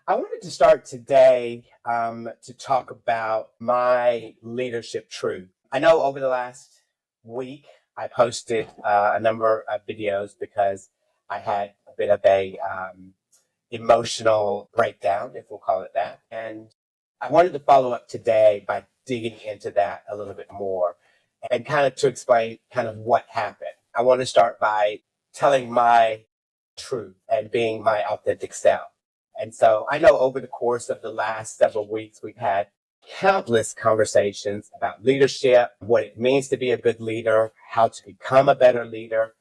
I wanted to start today to talk about my leadership truth. I know over the last week, I posted a number of videos because I had a bit of a emotional breakdown, if we'll call it that. And I wanted to follow up today by digging into that a little bit more and kind of to explain kind of what happened. I want to start by telling my truth and being my authentic self. And so I know over the course of the last several weeks, we've had countless conversations about leadership, what it means to be a good leader, how to become a better leader.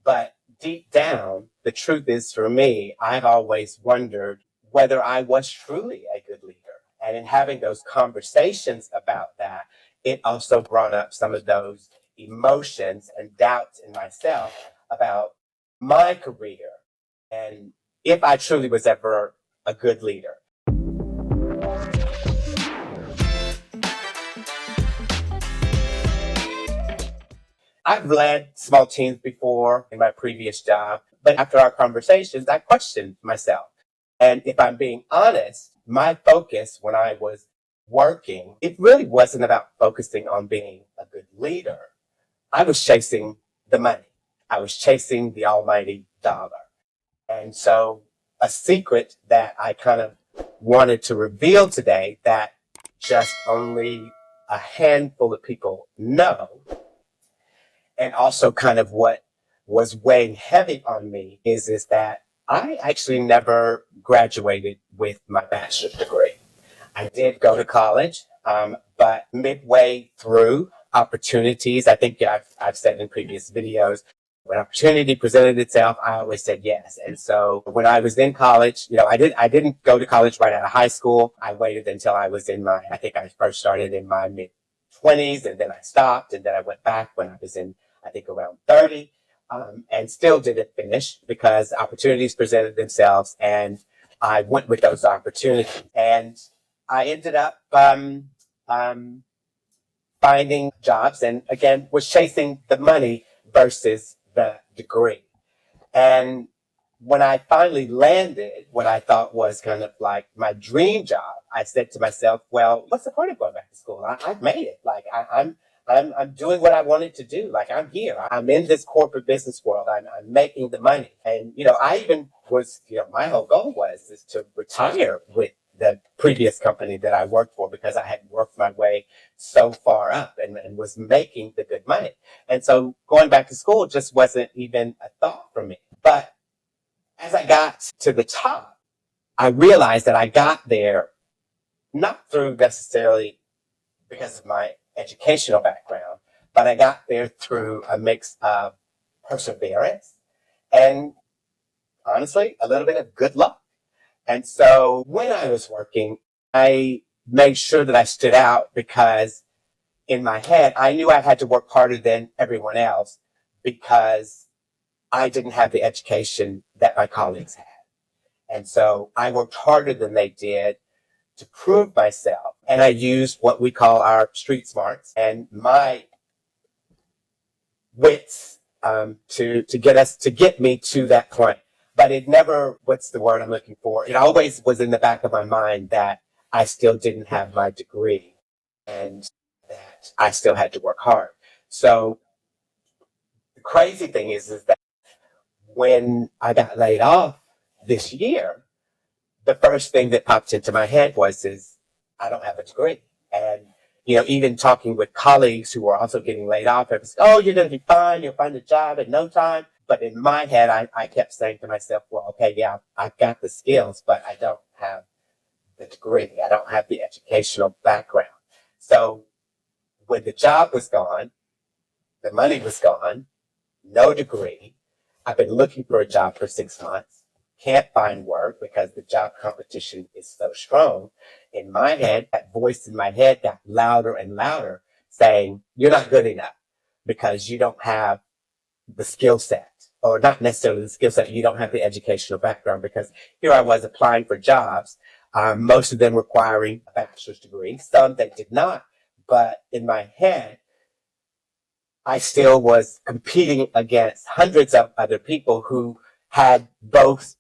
But deep down, the truth is for me, I've always wondered whether I was truly a good leader. And in having those conversations about that, it also brought up some of those emotions and doubts in myself about my career and if I truly was ever a good leader. I've led small teams before in my previous job, but after our conversations, I questioned myself. And if I'm being honest, my focus when I was working, it really wasn't about focusing on being a good leader. I was chasing the money. I was chasing the almighty dollar. And so a secret that I kind of wanted to reveal today that just only a handful of people know, and also kind of what was weighing heavy on me is that I actually never graduated with my bachelor's degree. I did go to college, but midway through opportunities, I think I've said in previous videos, when opportunity presented itself, I always said yes. And so when I was in college, I didn't go to college right out of high school. I waited until I was I think I first started in my mid 20s and then I stopped and then I went back when I was in, I think around 30, and still didn't finish because opportunities presented themselves and I went with those opportunities. And I ended up um, finding jobs and again was chasing the money versus the degree. And when I finally landed what I thought was kind of like my dream job, I said to myself, well, what's the point of going back to school? I've made it. Like I'm doing what I wanted to do. Like I'm here. I'm in this corporate business world. I'm making the money. And, I even was, my whole goal was is to retire with the previous company that I worked for because I had worked my way so far up and was making the good money. And so going back to school just wasn't even a thought for me. But as I got to the top, I realized that I got there not through necessarily because of my educational background, but I got there through a mix of perseverance and honestly, a little bit of good luck. And so when I was working, I made sure that I stood out because in my head, I knew I had to work harder than everyone else because I didn't have the education that my colleagues had. And so I worked harder than they did to prove myself. And I used what we call our street smarts and my wits to get me to that point. But it never, what's the word I'm looking for? It always was in the back of my mind that I still didn't have my degree and that I still had to work hard. So the crazy thing is that when I got laid off this year, the first thing that popped into my head is I don't have a degree. And, even talking with colleagues who were also getting laid off, it was, oh, you're going to be fine. You'll find a job in no time. But in my head, I kept saying to myself, well, okay, yeah, I've got the skills, but I don't have the degree. I don't have the educational background. So when the job was gone, the money was gone, no degree. I've been looking for a job for 6 months. Can't find work because the job competition is so strong. In my head, that voice in my head got louder and louder saying, you're not good enough because you don't have the skill set, or not necessarily the skill set, you don't have the educational background because here I was applying for jobs, most of them requiring a bachelor's degree, some that did not. But in my head, I still was competing against hundreds of other people who had both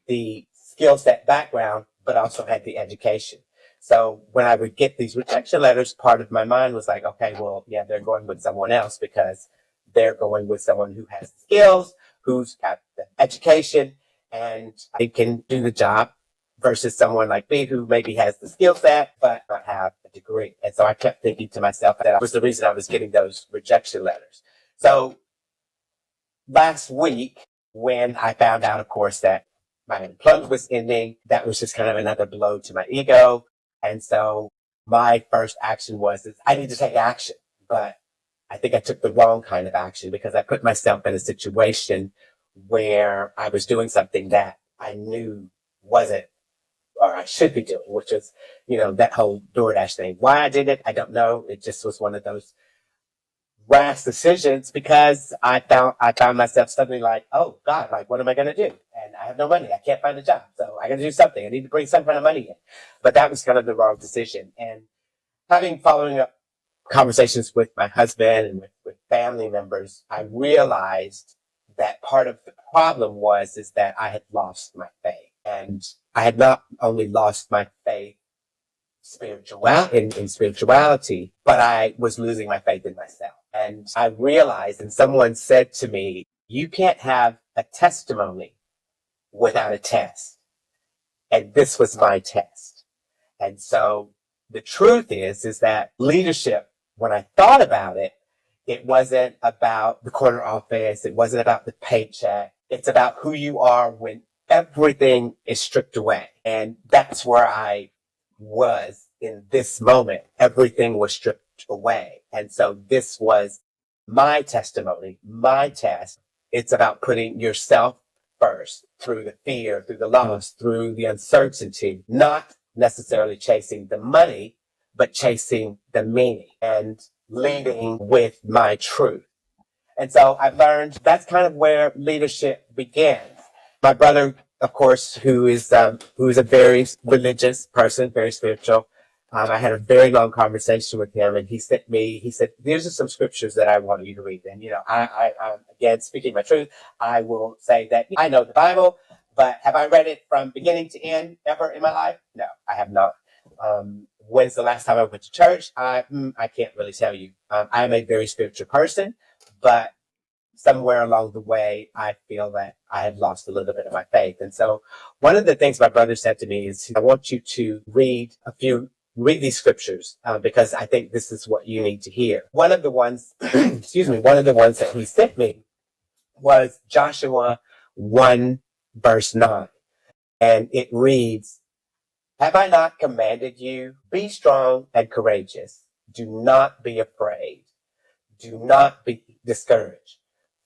the skill set background, but also had the education. So when I would get these rejection letters, part of my mind was like, okay, well, yeah, they're going with someone else because they're going with someone who has skills, who's got the education, and they can do the job versus someone like me who maybe has the skill set but not have a degree. And so I kept thinking to myself that was the reason I was getting those rejection letters. So last week, when I found out, of course, that my employment was ending, that was just kind of another blow to my ego. And so my first action was I need to take action. But I think I took the wrong kind of action because I put myself in a situation where I was doing something that I knew wasn't or I should be doing, which is, that whole DoorDash thing. Why I did it, I don't know. It just was one of those rash decisions because I found myself suddenly like, oh God, like what am I gonna do? And I have no money. I can't find a job. So I gotta do something. I need to bring some kind of money in. But that was kind of the wrong decision. And following up conversations with my husband and with family members, I realized that part of the problem is that I had lost my faith. And I had not only lost my faith in spirituality, but I was losing my faith in myself. And I realized, and someone said to me, you can't have a testimony without a test. And this was my test. And so the truth is that leadership, when I thought about it, it wasn't about the corner office. It wasn't about the paycheck. It's about who you are when everything is stripped away. And that's where I was in this moment. Everything was stripped away. And so this was my testimony, my test. It's about putting yourself first through the fear, through the loss, through the uncertainty, not necessarily chasing the money, but chasing the meaning and leading with my truth. And so I've learned that's kind of where leadership begins. My brother, of course, who is a very religious person, very spiritual. I had a very long conversation with him, and he said, "These are some scriptures that I want you to read." And I'm again speaking my truth. I will say that I know the Bible, but have I read it from beginning to end ever in my life? No, I have not. When's the last time I went to church? I can't really tell you. I'm a very spiritual person, but somewhere along the way, I feel that I had lost a little bit of my faith. And so one of the things my brother said to me is, I want you to read these scriptures because I think this is what you need to hear. One of the ones, one of the ones that he sent me was Joshua 1 verse 9. And it reads, have I not commanded you? Be strong and courageous. Do not be afraid. Do not be discouraged.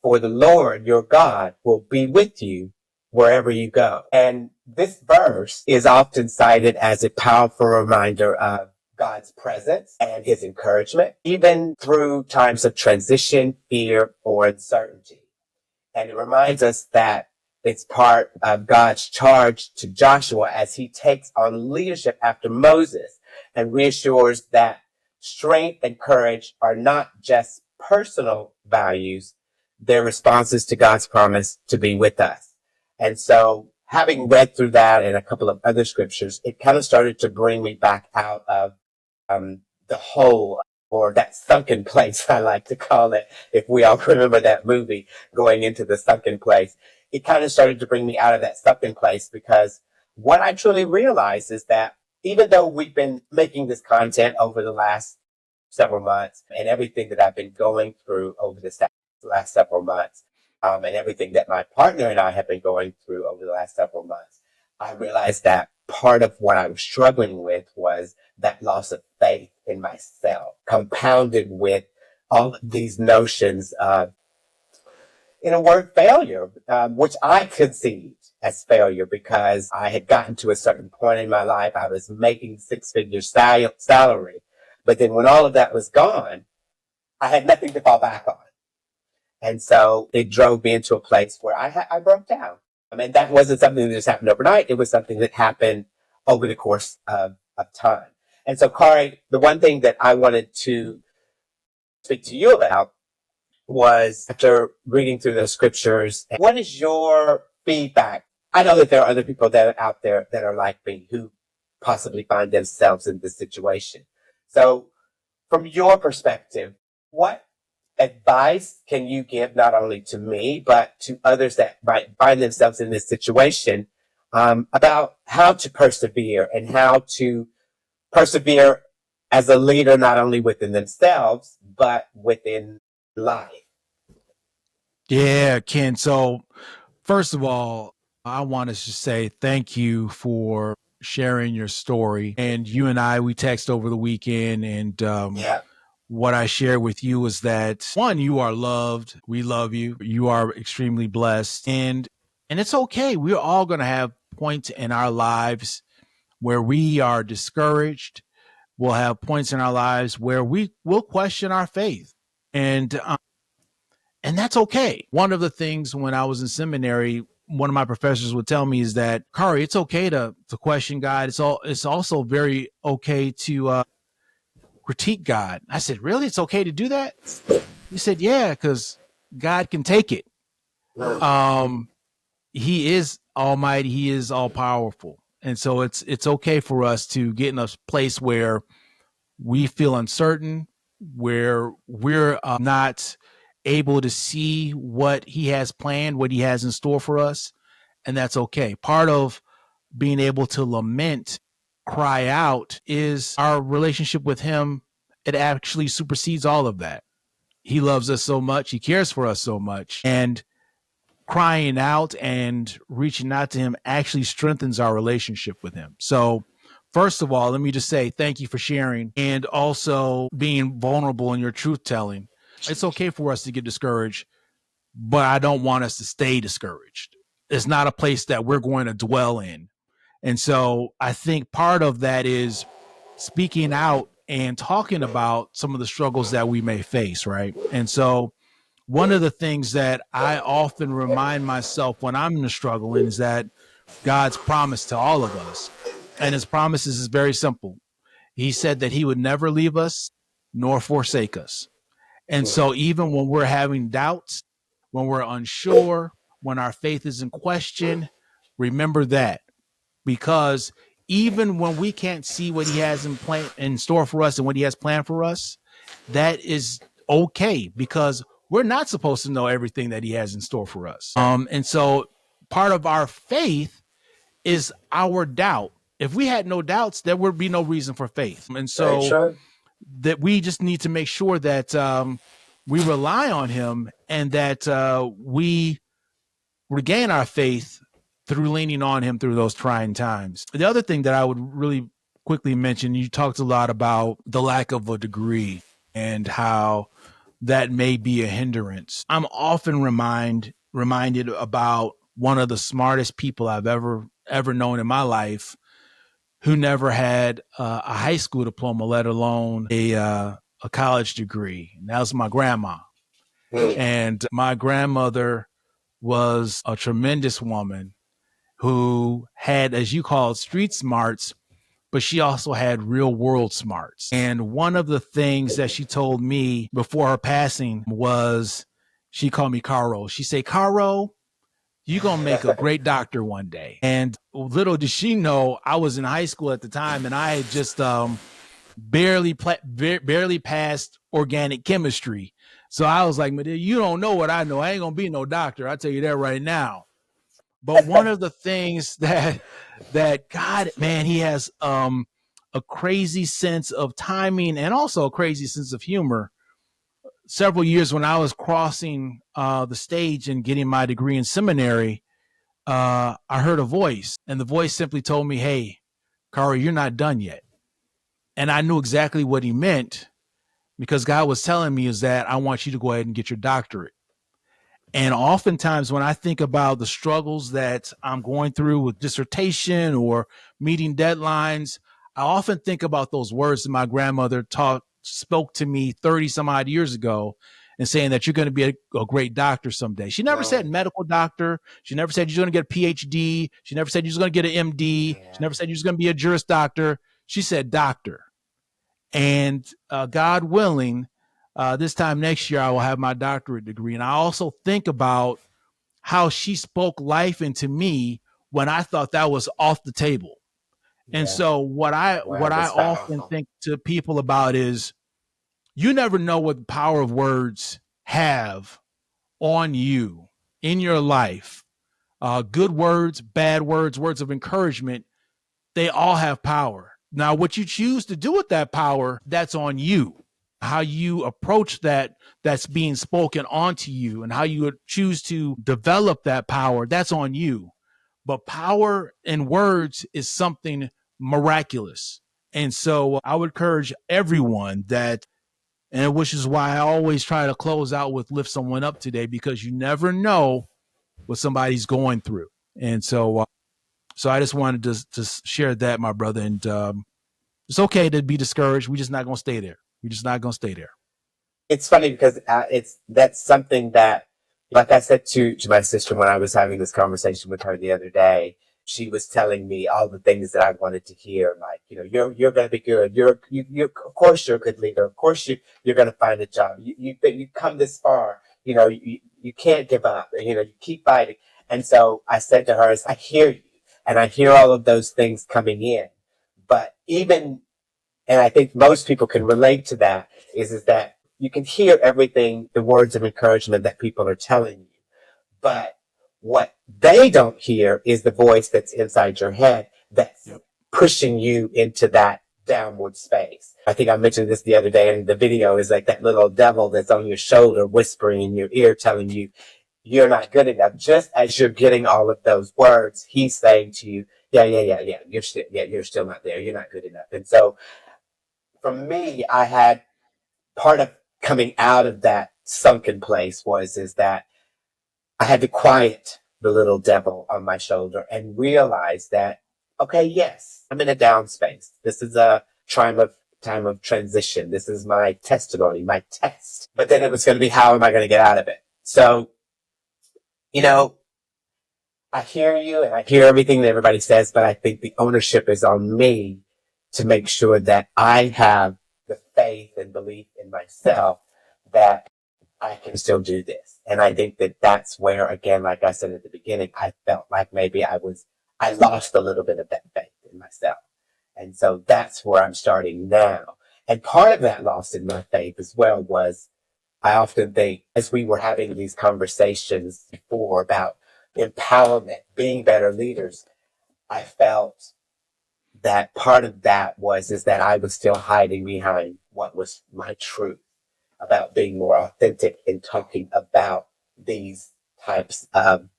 For the Lord your God will be with you wherever you go. And this verse is often cited as a powerful reminder of God's presence and his encouragement, even through times of transition, fear, or uncertainty. And it reminds us that it's part of God's charge to Joshua as he takes on leadership after Moses and reassures that strength and courage are not just personal values, they're responses to God's promise to be with us. And so having read through that and a couple of other scriptures, it kind of started to bring me back out of the hole or that sunken place, I like to call it, if we all remember that movie, Going into the Sunken Place. It kind of started to bring me out of that sunken place because what I truly realized is that even though we've been making this content over the last several months and everything that I've been going through over the last several months, and everything that my partner and I have been going through over the last several months, I realized that part of what I was struggling with was that loss of faith in myself, compounded with all of these notions of, in a word, failure, which I conceived as failure because I had gotten to a certain point in my life. I was making six-figure salary. But then when all of that was gone, I had nothing to fall back on. And so it drove me into a place where I broke down. I mean, that wasn't something that just happened overnight. It was something that happened over the course of time. And so, Khary, the one thing that I wanted to speak to you about was after reading through those scriptures, what is your feedback I know that there are other people that are out there that are like me who possibly find themselves in this situation. So, from your perspective, what advice can you give not only to me, but to others that might find themselves in this situation about how to persevere and how to persevere as a leader, not only within themselves, but within life? Yeah, Ken. So, first of all, I want to just say thank you for sharing your story. And you and I, we text over the weekend, and Yeah. what I shared with you was that one, you are loved. We love you. You are extremely blessed, and it's okay. We're all going to have points in our lives where we are discouraged. We'll have points in our lives where we will question our faith, and and that's okay. One of the things when I was in seminary, one of my professors would tell me is that, Khary, it's okay to question God. It's also very okay to critique God. I said, really? It's okay to do that? He said, yeah, because God can take it. Um, he is almighty. He is all powerful. And so it's okay for us to get in a place where we feel uncertain, where we're not able to see what he has planned, what he has in store for us. And that's okay. Part of being able to lament, cry out, is our relationship with him. It actually supersedes all of that. He loves us so much. He cares for us so much. And crying out and reaching out to him actually strengthens our relationship with him. So, first of all, let me just say thank you for sharing and also being vulnerable in your truth telling. It's okay for us to get discouraged, but I don't want us to stay discouraged. It's not a place that we're going to dwell in. And so I think part of that is speaking out and talking about some of the struggles that we may face, right? And so one of the things that I often remind myself when I'm in the struggling is that God's promise to all of us, and his promises is very simple. He said that he would never leave us nor forsake us. And so even when we're having doubts, when we're unsure, when our faith is in question, remember that, because even when we can't see what he has in store for us and what he has planned for us, that is okay, because we're not supposed to know everything that he has in store for us. And so part of our faith is our doubt. If we had no doubts, there would be no reason for faith. And Very so true. that we just need to make sure that we rely on him, and that we regain our faith through leaning on him through those trying times. The other thing that I would really quickly mention, you talked a lot about the lack of a degree and how that may be a hindrance. I'm often reminded about one of the smartest people I've ever known in my life, who never had a high school diploma, let alone a college degree. And that was my grandma. Mm. And my grandmother was a tremendous woman who had, as you call it, street smarts, but she also had real world smarts. And one of the things that she told me before her passing was, she called me Caro. She said, Caro, you're going to make a great doctor one day. And little did she know, I was in high school at the time, and I had just barely passed organic chemistry. So I was like, you don't know what I know. I ain't going to be no doctor. I'll tell you that right now. But one of the things that God, man, he has a crazy sense of timing and also a crazy sense of humor. Several years when I was crossing the stage and getting my degree in seminary, I heard a voice, and the voice simply told me, "Hey, Khary, you're not done yet." And I knew exactly what he meant, because God was telling me is that I want you to go ahead and get your doctorate. And oftentimes, when I think about the struggles that I'm going through with dissertation or meeting deadlines, I often think about those words that my grandmother spoke to me 30 some odd years ago, and saying that you're going to be a great doctor someday. She never said Wow. medical doctor. She never said you're going to get a PhD. She never said you're going to get an MD. She Yeah. never said you're going to be a Juris Doctor. She said doctor. And God willing, this time next year, I will have my doctorate degree. And I also think about how she spoke life into me when I thought that was off the table. And Yeah. so what Wow, I that's often powerful. think to people about is you never know what the power of words have on you in your life. Good words, bad words, words of encouragement, they all have power. Now, what you choose to do with that power, that's on you. How you approach that that's being spoken onto you and how you choose to develop that power, that's on you. But power in words is something miraculous. And so I would encourage everyone that, and which is why I always try to close out with lift someone up today, because you never know what somebody's going through. And so I just wanted to share that, my brother. And it's okay to be discouraged. We're just not going to stay there. We're just not going to stay there. It's funny because that's something that, like I said to my sister when I was having this conversation with her the other day, she was telling me all the things that I wanted to hear, like, you're going to be good. Of course you're a good leader. Of course you're going to find a job. You come this far. You can't give up. You keep fighting. And so I said to her, I hear you, and I hear all of those things coming in, but even, and I think most people can relate to that, is that you can hear everything, the words of encouragement that people are telling you. But what they don't hear is the voice that's inside your head that's pushing you into that downward space. I think I mentioned this the other day in the video, is like that little devil that's on your shoulder whispering in your ear telling you you're not good enough. Just as you're getting all of those words, he's saying to you, yeah, you're still not there. You're not good enough. And so for me, I had part of coming out of that sunken place is that I had to quiet the little devil on my shoulder and realize that, okay, yes, I'm in a down space. This is a time of transition. This is my testimony, my test. But then it was going to be, how am I going to get out of it? So, you know, I hear you and I hear everything that everybody says, but I think the ownership is on me to make sure that I have the faith and belief in myself that I can still do this. And I think that that's where, again, like I said at the beginning, I felt like maybe I lost a little bit of that faith in myself. And so that's where I'm starting now. And part of that loss in my faith as well was, I often think, as we were having these conversations before about empowerment, being better leaders, I felt that part of that is that I was still hiding behind what was my truth about being more authentic in talking about these types of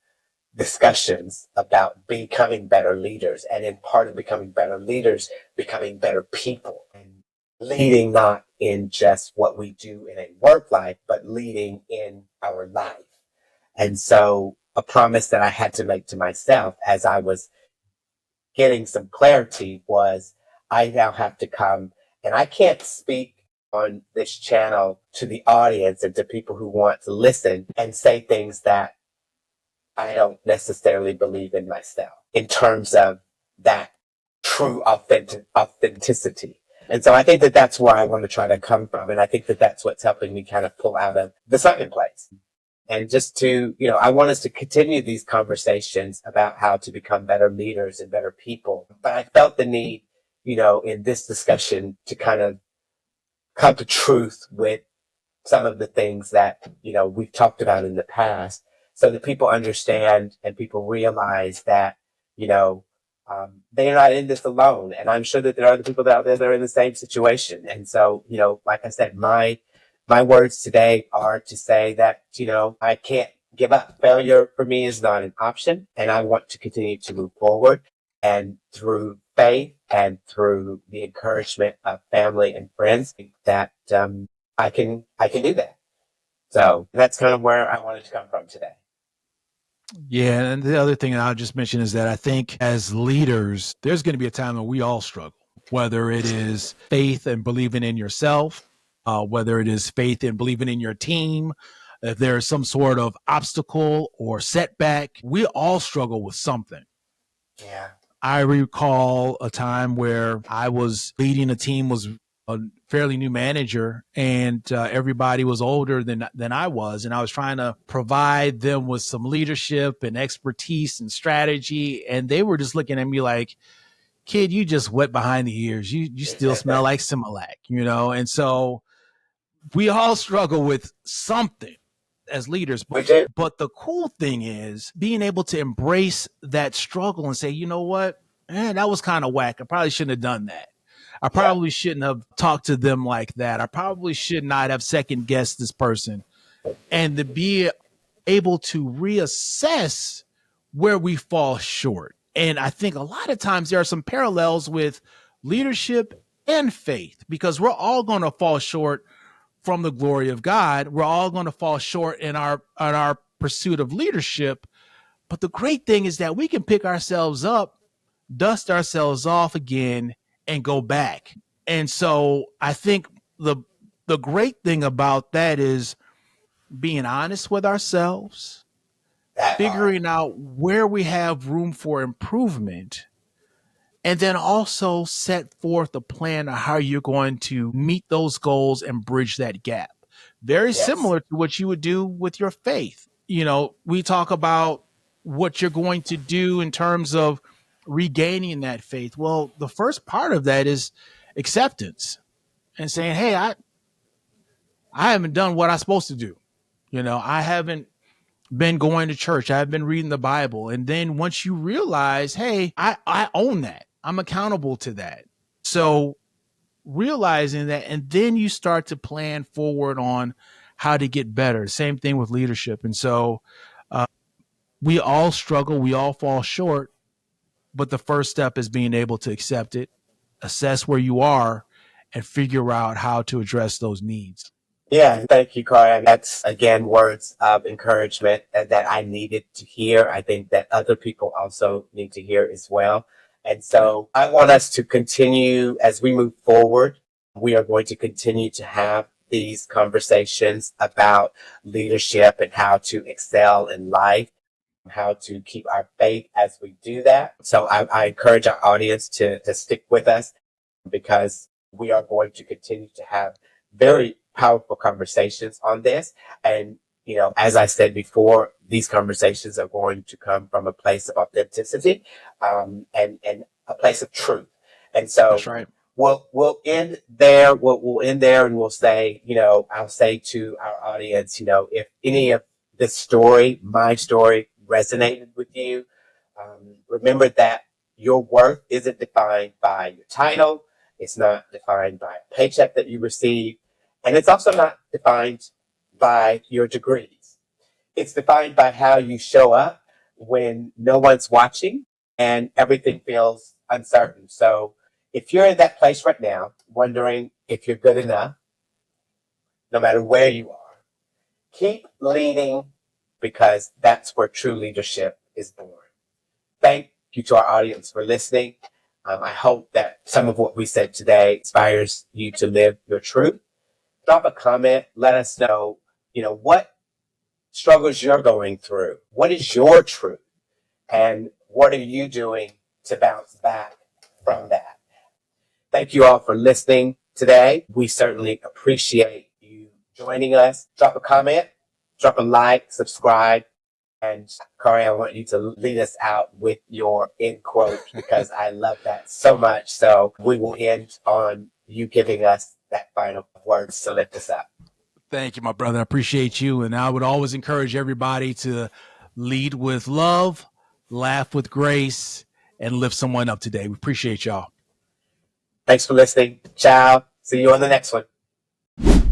discussions about becoming better leaders. And in part of becoming better leaders, becoming better people, and leading not in just what we do in a work life, but leading in our life. And so a promise that I had to make to myself as I was getting some clarity was, I now have to come, and I can't speak on this channel to the audience and to people who want to listen and say things that I don't necessarily believe in myself in terms of that true authenticity. And so I think that that's where I want to try to come from. And I think that that's what's helping me kind of pull out of the sunken place. And just to, I want us to continue these conversations about how to become better leaders and better people. But I felt the need, in this discussion to kind of come to truth with some of the things that, we've talked about in the past, so that people understand and people realize that, they're not in this alone. And I'm sure that there are other people out there that are in the same situation. And so, like I said, my words today are to say that, I can't give up. Failure for me is not an option. And I want to continue to move forward. And through faith and through the encouragement of family and friends, that I can do that. So that's kind of where I wanted to come from today. Yeah, and the other thing I'll just mention is that I think as leaders, there's going to be a time when we all struggle, whether it is faith and believing in yourself, whether it is faith and believing in your team, if there's some sort of obstacle or setback, we all struggle with something. Yeah. I recall a time where I was leading a team, was a fairly new manager, and everybody was older than I was, and I was trying to provide them with some leadership and expertise and strategy, and they were just looking at me like, "Kid, you just wet behind the ears. You still smell like Similac, you know." And so we all struggle with something as leaders. We do. But the cool thing is being able to embrace that struggle and say, you know what? That was kind of whack. I probably shouldn't have done that. I Yeah. probably shouldn't have talked to them like that. I probably should not have second guessed this person. And to be able to reassess where we fall short. And I think a lot of times there are some parallels with leadership and faith, because we're all going to fall short from the glory of God. We're all going to fall short in our pursuit of leadership. But the great thing is that we can pick ourselves up, dust ourselves off again, and go back. And so I think the great thing about that is being honest with ourselves, That part. figuring out where we have room for improvement, and then also set forth a plan of how you're going to meet those goals and bridge that gap. Very Yes. similar to what you would do with your faith. You know, we talk about what you're going to do in terms of regaining that faith. Well, the first part of that is acceptance and saying, "Hey, I haven't done what I'm supposed to do. You know, I haven't been going to church. I've been reading the Bible." And then once you realize, hey, I own that. I'm accountable to that. So realizing that, and then you start to plan forward on how to get better. Same thing with leadership. And so we all struggle, we all fall short, but the first step is being able to accept it, assess where you are, and figure out how to address those needs. Yeah, thank you, Khary. That's again words of encouragement that I needed to hear. I think that other people also need to hear as well. And Yeah, so I want us to continue as we move forward. We are going to continue to have these conversations about leadership and how to excel in life, how to keep our faith as we do that. So I encourage our audience to stick with us, because we are going to continue to have very powerful conversations on this. And, as I said before, these conversations are going to come from a place of authenticity, and a place of truth. And so that's right. we'll end there. We'll end there, and we'll say, I'll say to our audience, if any of this story, my story, resonated with you, remember that your worth isn't defined by your title. It's not defined by a paycheck that you receive. And it's also not defined by your degrees. It's defined by how you show up when no one's watching and everything feels uncertain. So if you're in that place right now, wondering if you're good enough, no matter where you are, keep leading, because that's where true leadership is born. Thank you to our audience for listening. I hope that some of what we said today inspires you to live your truth. Drop a comment. Let us know, what struggles you're going through. What is your truth? And what are you doing to bounce back from that? Thank you all for listening today. We certainly appreciate you joining us. Drop a comment, drop a like, subscribe. And Khary, I want you to lead us out with your end quote, because I love that so much. So we will end on you giving us that final words to lift us up. Thank you, my brother. I appreciate you. And I would always encourage everybody to lead with love, laugh with grace, and lift someone up today. We appreciate y'all. Thanks for listening. Ciao. See you on the next one.